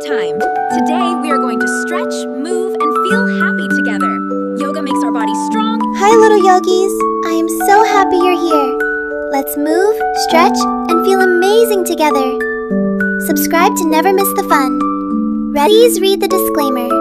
Bedtime. Today we are going to stretch, move, and feel happy together. Yoga makes our body strong. Hi, little yogis. I am so happy you're here. Let's move, stretch, and feel amazing together. Subscribe to never miss the fun. Please read the disclaimer.